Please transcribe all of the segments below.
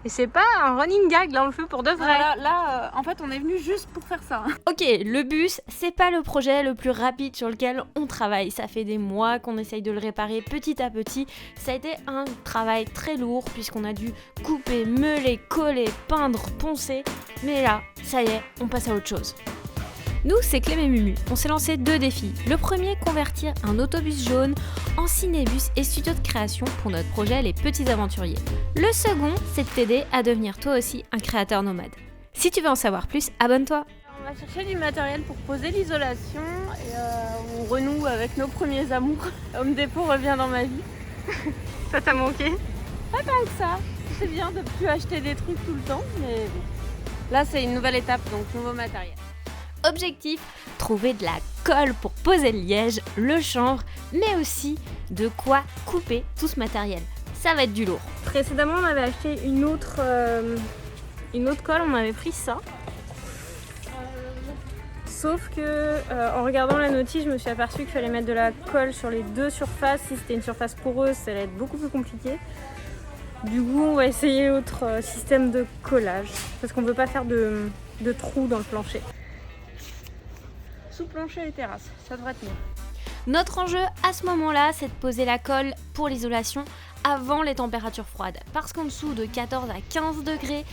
Et c'est pas un running gag, là on le fait pour de vrai. En fait on est venu juste pour faire ça. Ok, le bus, c'est pas le projet le plus rapide sur lequel on travaille. Ça fait des mois qu'on essaye de le réparer petit à petit. Ça a été un travail très lourd puisqu'on a dû couper, meuler, coller, peindre, poncer. Mais là, ça y est, on passe à autre chose. Nous, c'est Clem et Mumu. On s'est lancé 2 défis. Le premier, convertir un autobus jaune en cinébus et studio de création pour notre projet Les Petits Aventuriers. Le second, c'est de t'aider à devenir toi aussi un créateur nomade. Si tu veux en savoir plus, abonne-toi. On va chercher du matériel pour poser l'isolation et on renoue avec nos premiers amours. Home Depot revient dans ma vie. Ça t'a manqué? Pas tant que ça. C'est bien de ne plus acheter des trucs tout le temps, mais bon. Là c'est une nouvelle étape, donc nouveau matériel. Objectif, trouver de la colle pour poser le liège, le chanvre, mais aussi de quoi couper tout ce matériel. Ça va être du lourd. Précédemment, on avait acheté une autre colle, on avait pris ça. Sauf que en regardant la notice, je me suis aperçue qu'il fallait mettre de la colle sur les 2 surfaces. Si c'était une surface poreuse, ça allait être beaucoup plus compliqué. Du coup, on va essayer autre système de collage parce qu'on ne veut pas faire de trous dans le plancher. Sous plancher et terrasse, ça devrait tenir. Notre enjeu à ce moment-là, c'est de poser la colle pour l'isolation avant les températures froides. Parce qu'en dessous de 14 à 15 degrés,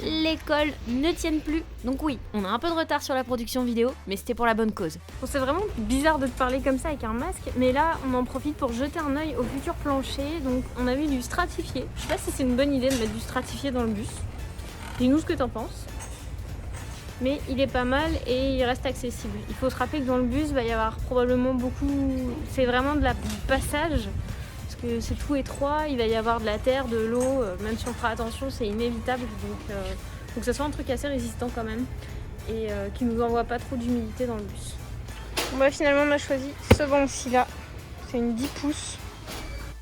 les colles ne tiennent plus. Donc oui, on a un peu de retard sur la production vidéo, mais c'était pour la bonne cause. Bon, c'est vraiment bizarre de te parler comme ça avec un masque, mais là, on en profite pour jeter un œil au futur plancher. Donc on a mis du stratifié. Je sais pas si c'est une bonne idée de mettre du stratifié dans le bus. Dis-nous ce que t'en penses. Mais il est pas mal et il reste accessible. Il faut se rappeler que dans le bus, il va y avoir probablement beaucoup... C'est vraiment du passage, parce que c'est tout étroit, il va y avoir de la terre, de l'eau, même si on fera attention, c'est inévitable. Donc faut que ça soit un truc assez résistant quand même, et qui nous envoie pas trop d'humidité dans le bus. Bon, bah, finalement, on a choisi ce banc-ci là. C'est une 10 pouces.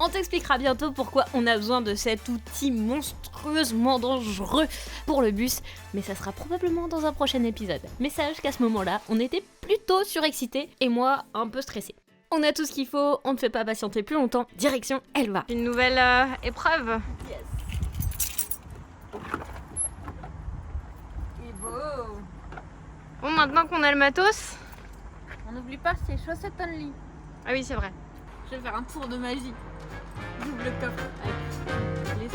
On t'expliquera bientôt pourquoi on a besoin de cet outil monstrueusement dangereux pour le bus, mais ça sera probablement dans un prochain épisode. Mais sache qu'à ce moment-là, on était plutôt surexcités et moi un peu stressée. On a tout ce qu'il faut, on ne fait pas patienter plus longtemps, direction Elva. Une nouvelle épreuve. Yes. Il est beau. Bon, maintenant qu'on a le matos... On n'oublie pas ces chaussettes only. Ah oui, c'est vrai. Je vais faire un tour de magie. J'ouvre le coffre avec les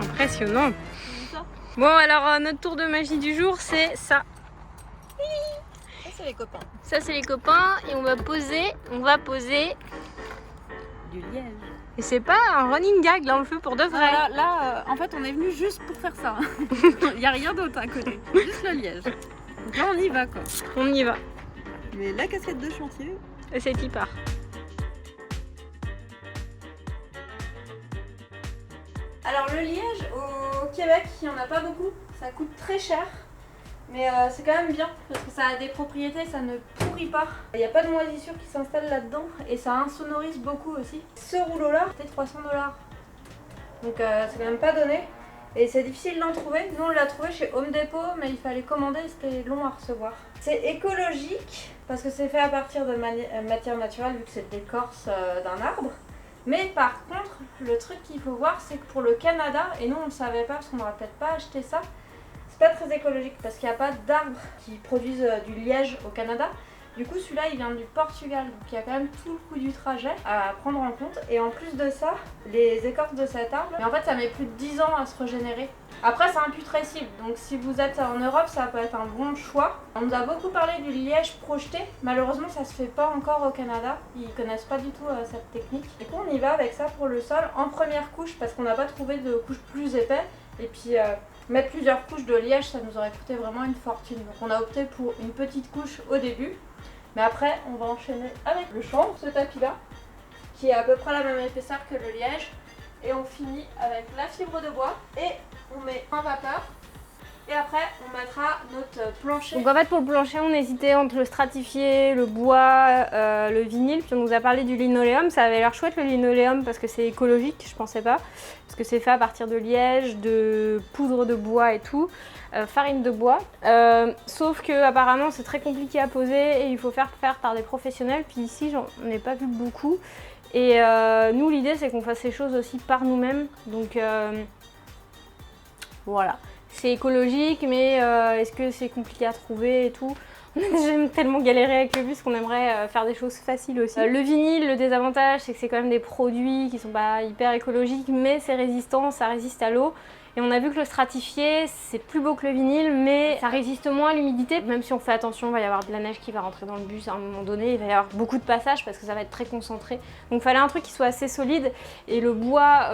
Impressionnant. ça. Bon, alors notre tour de magie du jour, c'est ça. Ça c'est les copains. Ça, c'est les copains et on va poser Du liège. Et c'est pas un running gag, là on le fait pour de vrai. En fait on est venu juste pour faire ça. Il n'y a rien d'autre à côté. Juste le liège. Donc là on y va quoi. On y va. Mais la casquette de chantier. Et c'est qui part. Alors le liège au Québec, il n'y en a pas beaucoup. Ça coûte très cher. Mais c'est quand même bien parce que ça a des propriétés, ça ne pourrit pas. Il n'y a pas de moisissure qui s'installe là-dedans et ça insonorise beaucoup aussi. Ce rouleau-là, c'était 300 $. Donc c'est quand même pas donné. Et c'est difficile d'en trouver. Nous on l'a trouvé chez Home Depot, mais il fallait commander, c'était long à recevoir. C'est écologique parce que c'est fait à partir de matière naturelle vu que c'est de l'écorce d'un arbre. Mais par contre, le truc qu'il faut voir, c'est que pour le Canada, et nous on ne savait pas parce qu'on n'aurait peut-être pas acheté ça, c'est pas très écologique parce qu'il n'y a pas d'arbres qui produisent du liège au Canada. Du coup celui-là il vient du Portugal, donc il y a quand même tout le coût du trajet à prendre en compte. Et en plus de ça, les écorces de cet arbre, mais en fait ça met plus de 10 ans à se régénérer. Après c'est imputrescible, donc si vous êtes en Europe ça peut être un bon choix. On nous a beaucoup parlé du liège projeté, malheureusement ça se fait pas encore au Canada, ils connaissent pas du tout cette technique. Du coup on y va avec ça pour le sol en première couche parce qu'on n'a pas trouvé de couche plus épais. Et puis mettre plusieurs couches de liège ça nous aurait coûté vraiment une fortune. Donc on a opté pour une petite couche au début. Mais après, on va enchaîner avec le chanvre, ce tapis-là, qui est à peu près la même épaisseur que le liège. Et on finit avec la fibre de bois et on met un vapeur. Et après, on mettra notre plancher. Donc en fait pour le plancher, on hésitait entre le stratifié, le bois, le vinyle. Puis on nous a parlé du linoléum. Ça avait l'air chouette le linoléum parce que c'est écologique, je pensais pas. Parce que c'est fait à partir de liège, de poudre de bois et tout. Farine de bois. Sauf que apparemment c'est très compliqué à poser et il faut faire par des professionnels. Puis ici, j'en ai pas vu beaucoup. Et nous, l'idée, c'est qu'on fasse ces choses aussi par nous-mêmes. Donc voilà. C'est écologique, mais est-ce que c'est compliqué à trouver et tout? On a déjà tellement galéré avec le bus qu'on aimerait faire des choses faciles aussi. Le vinyle, le désavantage, c'est que c'est quand même des produits qui sont pas hyper écologiques, mais c'est résistant, ça résiste à l'eau. Et on a vu que le stratifié, c'est plus beau que le vinyle, mais ça résiste moins à l'humidité. Même si on fait attention, il va y avoir de la neige qui va rentrer dans le bus à un moment donné, il va y avoir beaucoup de passages parce que ça va être très concentré. Donc il fallait un truc qui soit assez solide. Et le bois,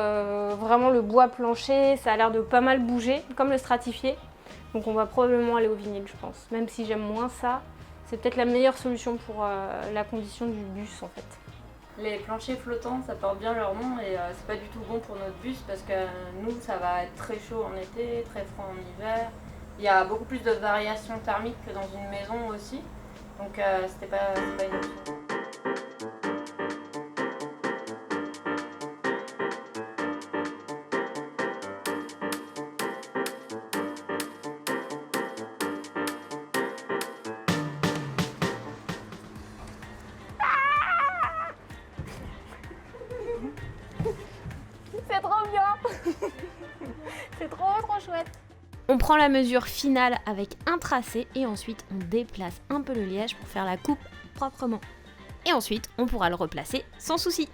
vraiment le bois plancher, ça a l'air de pas mal bouger, comme le stratifié. Donc on va probablement aller au vinyle, je pense. Même si j'aime moins ça, c'est peut-être la meilleure solution pour la condition du bus en fait. Les planchers flottants, ça porte bien leur nom et c'est pas du tout bon pour notre bus parce que nous, ça va être très chaud en été, très froid en hiver. Il y a beaucoup plus de variations thermiques que dans une maison aussi, donc c'était pas une option. C'est trop bien. C'est trop chouette. On prend la mesure finale avec un tracé et ensuite on déplace un peu le liège pour faire la coupe proprement. Et ensuite on pourra le replacer sans souci.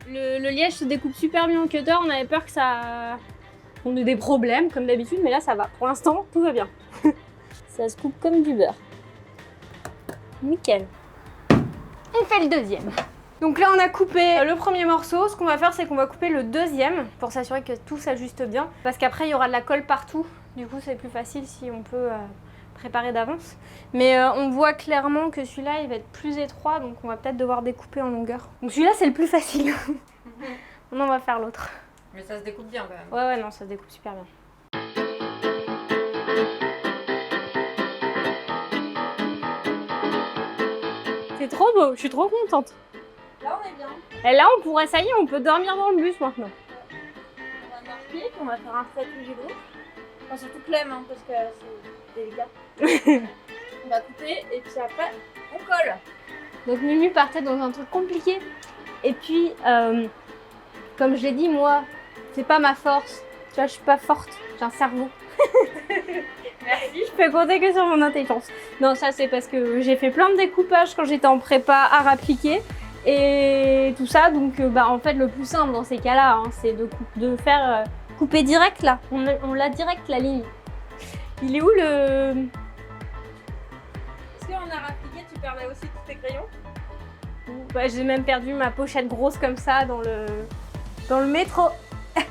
Le liège se découpe super bien au cutter, on avait peur que on ait des problèmes comme d'habitude, mais là ça va. Pour l'instant, tout va bien. Ça se coupe comme du beurre. Nickel. On fait le deuxième. Donc là on a coupé le premier morceau, ce qu'on va faire c'est qu'on va couper le deuxième pour s'assurer que tout s'ajuste bien parce qu'après il y aura de la colle partout, du coup c'est plus facile si on peut préparer d'avance. Mais on voit clairement que celui-là il va être plus étroit donc on va peut-être devoir découper en longueur. Donc celui-là c'est le plus facile. Maintenant on va faire l'autre. Mais ça se découpe bien quand même. Ouais non ça se découpe super bien. C'est trop beau, je suis trop contente. Là on est bien. Et là on pourrait, ça y est, on peut dormir dans le bus maintenant. On va marquer, on va faire un trait tout gelo. Enfin surtout Clem hein, parce que c'est délicat. On va couper et puis après on colle. Donc Mimi partait dans un truc compliqué. Et puis, comme je l'ai dit, moi, c'est pas ma force. Tu vois, je suis pas forte, j'ai un cerveau. Merci. Je peux compter que sur mon intelligence. Non, ça c'est parce que j'ai fait plein de découpages quand j'étais en prépa art appliqué. Et tout ça, donc en fait le plus simple dans ces cas-là, hein, c'est de faire couper direct là. On l'a direct la ligne. Il est où le... Est-ce qu'en art appliqué tu perdais aussi tous tes crayons? Bah, j'ai même perdu ma pochette grosse comme ça dans le métro. Du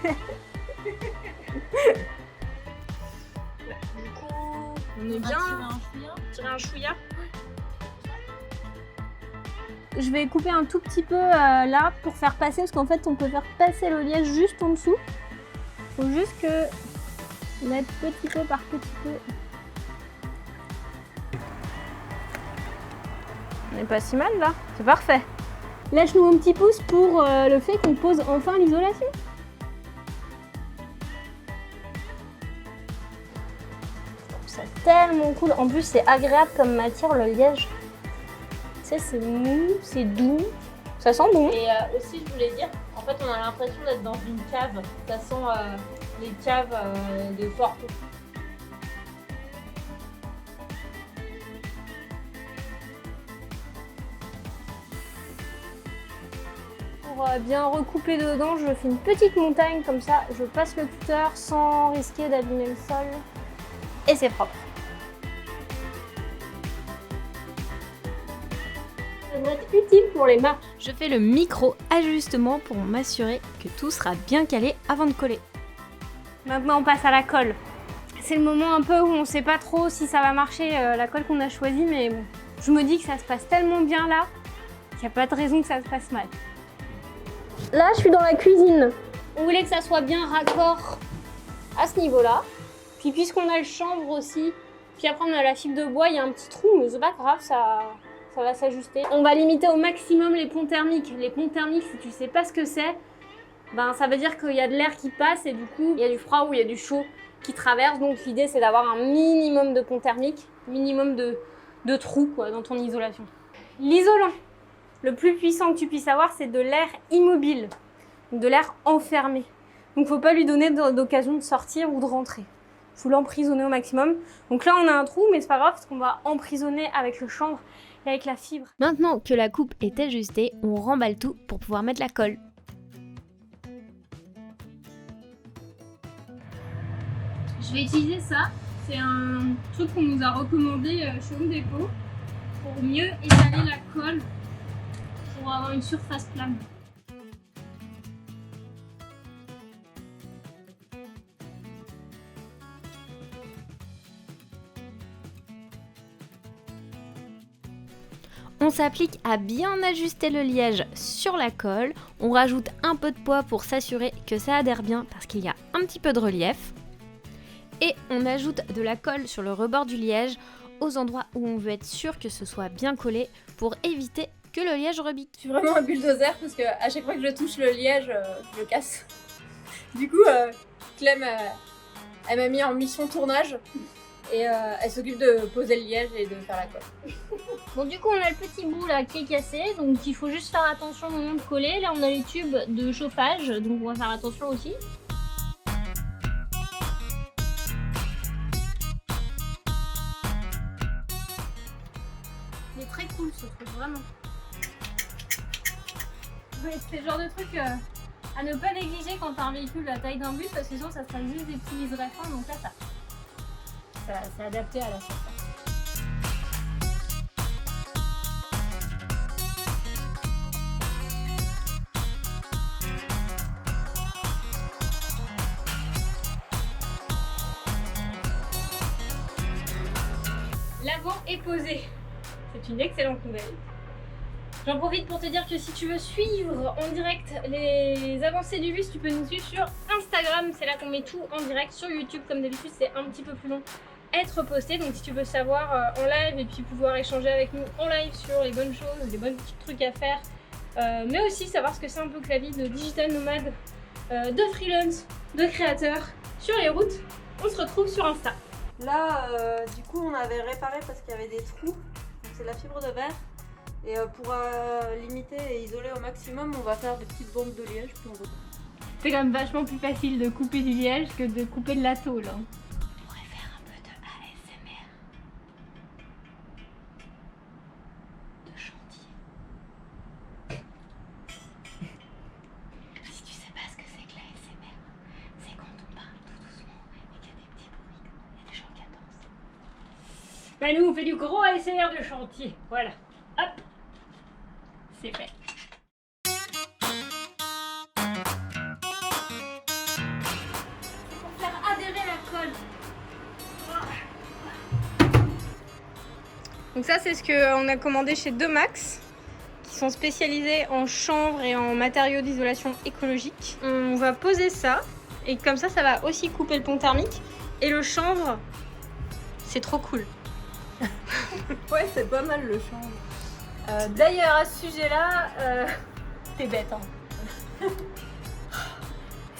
coup, on est bien. Tirer un chouïa. Je vais couper un tout petit peu là pour faire passer, parce qu'en fait on peut faire passer le liège juste en dessous. Faut juste que mettre petit peu par petit peu. On n'est pas si mal là, c'est parfait. Lâche-nous un petit pouce pour le fait qu'on pose enfin l'isolation. Je trouve ça tellement cool. En plus c'est agréable comme matière le liège. Tu sais, c'est mou, c'est doux, ça sent bon. Et aussi, je voulais dire, en fait, on a l'impression d'être dans une cave. Ça sent les caves de Porto. Pour bien recouper dedans, je fais une petite montagne comme ça. Je passe le cutter sans risquer d'abîmer le sol. Et c'est propre. Ça doit être utile pour les marches. Je fais le micro-ajustement pour m'assurer que tout sera bien calé avant de coller. Maintenant on passe à la colle. C'est le moment un peu où on sait pas trop si ça va marcher la colle qu'on a choisie, mais bon, je me dis que ça se passe tellement bien là qu'il n'y a pas de raison que ça se passe mal. Là je suis dans la cuisine. On voulait que ça soit bien raccord à ce niveau-là. Puis puisqu'on a le chanvre aussi, puis après on a la fibre de bois, il y a un petit trou, mais c'est pas grave, ça va s'ajuster. On va limiter au maximum les ponts thermiques. Les ponts thermiques, si tu sais pas ce que c'est, ben ça veut dire qu'il y a de l'air qui passe et du coup il y a du froid ou il y a du chaud qui traverse. Donc l'idée c'est d'avoir un minimum de ponts thermiques, minimum de trous quoi, dans ton isolation. L'isolant, le plus puissant que tu puisses avoir, c'est de l'air immobile, de l'air enfermé. Donc faut pas lui donner d'occasion de sortir ou de rentrer. Faut l'emprisonner au maximum. Donc là on a un trou, mais c'est pas grave parce qu'on va emprisonner avec le chanvre et avec la fibre. Maintenant que la coupe est ajustée, on remballe tout pour pouvoir mettre la colle. Je vais utiliser ça. C'est un truc qu'on nous a recommandé chez Home Depot pour mieux étaler la colle pour avoir une surface plane. On s'applique à bien ajuster le liège sur la colle. On rajoute un peu de poids pour s'assurer que ça adhère bien parce qu'il y a un petit peu de relief. Et on ajoute de la colle sur le rebord du liège aux endroits où on veut être sûr que ce soit bien collé pour éviter que le liège rebique. Je suis vraiment un bulldozer parce que à chaque fois que je touche le liège, je le casse. Du coup, Clem, elle m'a mis en mission tournage et elle s'occupe de poser le liège et de faire la colle. Bon, du coup, on a le petit bout là qui est cassé, donc il faut juste faire attention au moment de coller. Là, on a les tubes de chauffage, donc on va faire attention aussi. Il est très cool ce truc, vraiment. Ouais, c'est le genre de truc à ne pas négliger quand t'as un véhicule de la taille d'un bus, parce que sinon ça sera juste des petits liserés fins, donc là c'est adapté à la surface. L'avant est posé. C'est une excellente nouvelle. J'en profite pour te dire que si tu veux suivre en direct les avancées du bus, tu peux nous suivre sur Instagram. C'est là qu'on met tout en direct. Sur YouTube, comme d'habitude, c'est un petit peu plus long être posté. Donc si tu veux savoir en live et puis pouvoir échanger avec nous en live sur les bonnes choses, les bons petits trucs à faire, mais aussi savoir ce que c'est un peu que la vie de digital nomade, de freelance, de créateur sur les routes, on se retrouve sur Insta. Là, du coup, on avait réparé parce qu'il y avait des trous. Donc c'est de la fibre de verre. Et pour limiter et isoler au maximum, on va faire des petites bombes de liège. Puis on va... C'est quand même vachement plus facile de couper du liège que de couper de la tôle. Hein. On pourrait faire un peu de ASMR. De chantier. Si tu sais pas ce que c'est que l'ASMR, c'est quand on parle tout doucement et qu'il y a des petits bruits. Il y a des gens qui attendent. Bah nous on fait du gros ASMR de chantier. Voilà. Hop. C'est fait. Pour faire adhérer la colle. Donc ça c'est ce qu'on a commandé chez Demax, qui sont spécialisés en chanvre et en matériaux d'isolation écologique. On va poser ça et comme ça va aussi couper le pont thermique. Et le chanvre, c'est trop cool. Ouais, c'est pas mal le chanvre. D'ailleurs, à ce sujet-là, t'es bête, hein.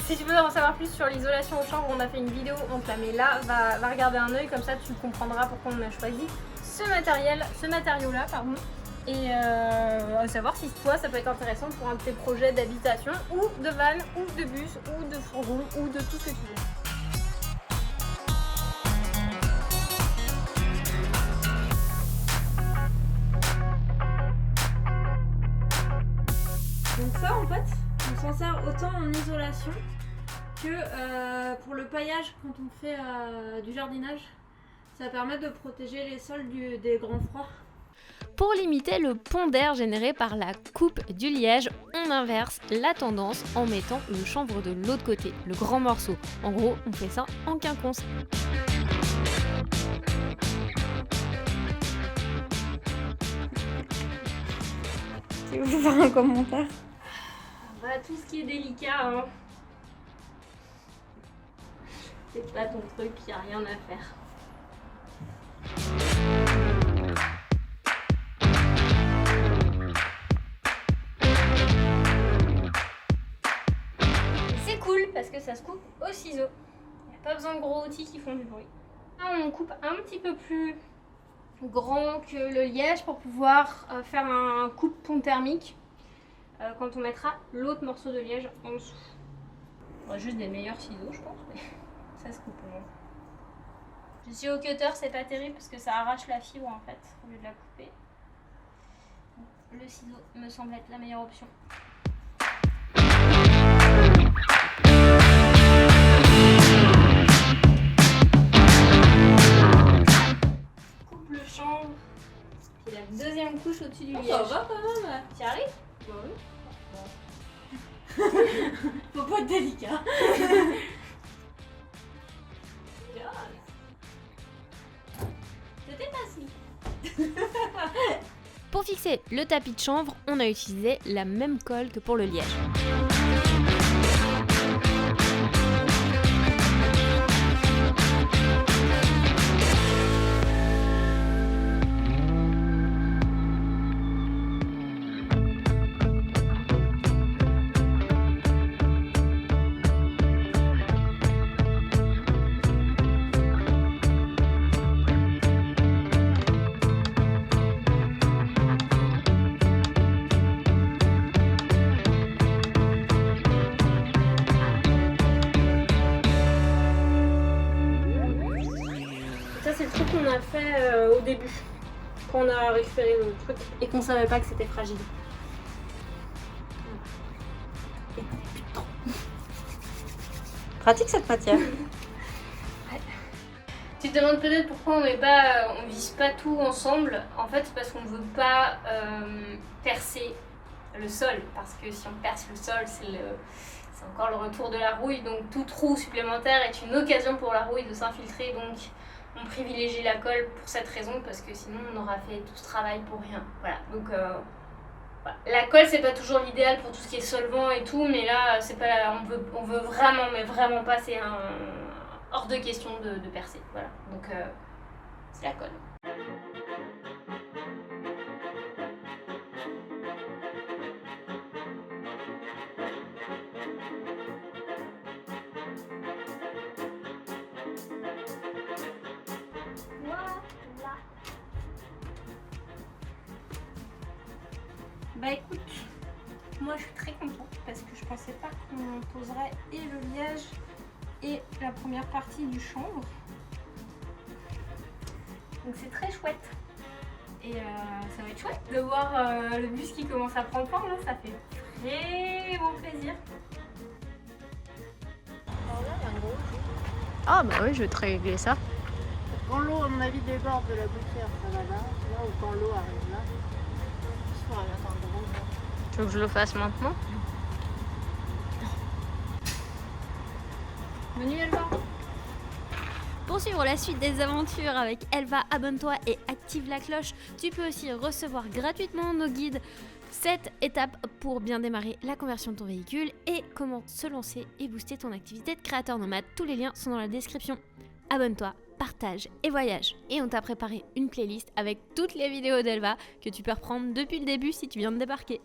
Si tu veux en savoir plus sur l'isolation au chanvre, on a fait une vidéo, on te la met là, va regarder un œil, comme ça tu comprendras pourquoi on a choisi ce matériau-là, pardon. Et à savoir si toi, ça peut être intéressant pour un de tes projets d'habitation, ou de van, ou de bus, ou de fourgon, ou de tout ce que tu veux. Donc ça, en fait, on s'en sert autant en isolation que pour le paillage quand on fait du jardinage. Ça permet de protéger les sols des grands froids. Pour limiter le pont d'air généré par la coupe du liège, on inverse la tendance en mettant le chanvre de l'autre côté, le grand morceau. En gros, on fait ça en quinconce. Si vous faire un commentaire. Voilà tout ce qui est délicat, hein. C'est pas ton truc, y a rien à faire. C'est cool parce que ça se coupe au ciseau. Y a pas besoin de gros outils qui font du bruit. Là, on coupe un petit peu plus grand que le liège pour pouvoir faire un coupe-pont thermique quand on mettra l'autre morceau de liège en dessous. On a juste des meilleurs ciseaux, je pense, mais ça se coupe. Je suis au cutter, c'est pas terrible parce que ça arrache la fibre en fait au lieu de la couper. Donc, le ciseau me semble être la meilleure option. Coupe le chanvre, puis la deuxième couche au-dessus du liège. Ça va quand même. Tu y arrives? Bah oui. Faut pas être délicat. C'était facile. Pour fixer le tapis de chanvre, on a utilisé la même colle que pour le liège. Ça c'est le truc qu'on a fait au début, quand on a récupéré le truc et qu'on savait pas que c'était fragile. Pratique cette matière. Tu te demandes peut-être pourquoi on visse pas tout ensemble. En fait, c'est parce qu'on veut pas percer le sol, parce que si on perce le sol, c'est encore le retour de la rouille. Donc tout trou supplémentaire est une occasion pour la rouille de s'infiltrer. Donc on privilégie la colle pour cette raison, parce que sinon on aura fait tout ce travail pour rien. Voilà. Donc voilà. La colle c'est pas toujours l'idéal pour tout ce qui est solvant et tout, mais là c'est pas, on veut vraiment, mais vraiment pas, c'est hors de question de percer. Voilà. Donc c'est la colle. Bah écoute, moi je suis très contente parce que je pensais pas qu'on poserait et le liège et la première partie du chanvre. Donc c'est très chouette. Et ça va être chouette de voir le bus qui commence à prendre forme, là, ça fait très bon plaisir. Ah bah oui, je vais te régler ça. Quand l'eau, à mon avis, déborde de la gouttière, ça va là. Là, ou quand l'eau arrive là. Soit elle attend de rouge. Tu veux que je le fasse maintenant? Menu Elva. Pour suivre la suite des aventures avec Elva, abonne-toi et active la cloche. Tu peux aussi recevoir gratuitement nos guides 7 étapes pour bien démarrer la conversion de ton véhicule et comment se lancer et booster ton activité de créateur nomade. Tous les liens sont dans la description. Abonne-toi, partage et voyage. Et on t'a préparé une playlist avec toutes les vidéos d'Elva que tu peux reprendre depuis le début si tu viens de débarquer.